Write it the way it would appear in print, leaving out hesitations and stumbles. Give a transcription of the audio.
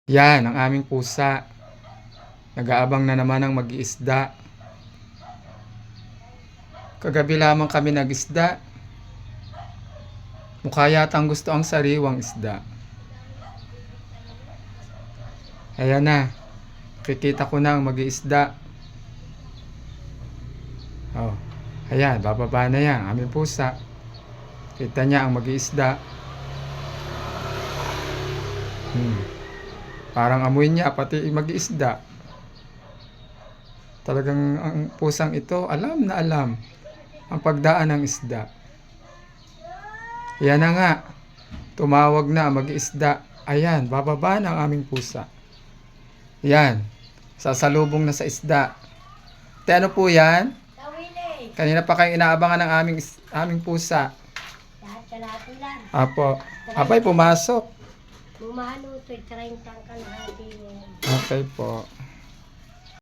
Yan, ang aming pusa. Nag-aabang na naman ng mag-iisda. Kagabi lamang kami nag-isda. Mukha yatang gusto ang sariwang isda. Ayan na. Kikita ko na ang mag-iisda. Oh, ayan, bababa na yan. Aming pusa. Kita niya ang mag-iisda. Parang amoy niya, pati mag-iisda. Talagang ang pusang ito, alam na alam ang pagdaan ng isda. Yan na nga. Tumawag na mag-iisda. Ayan, bababa na ang aming pusa. Yan. Sasalubong na sa isda. Te, ano po yan? Kanina pa kayong inaabangan ng aming pusa. Apo. Apay, pumasok. Bumalo ito, 30 ang kalahati. Okay po.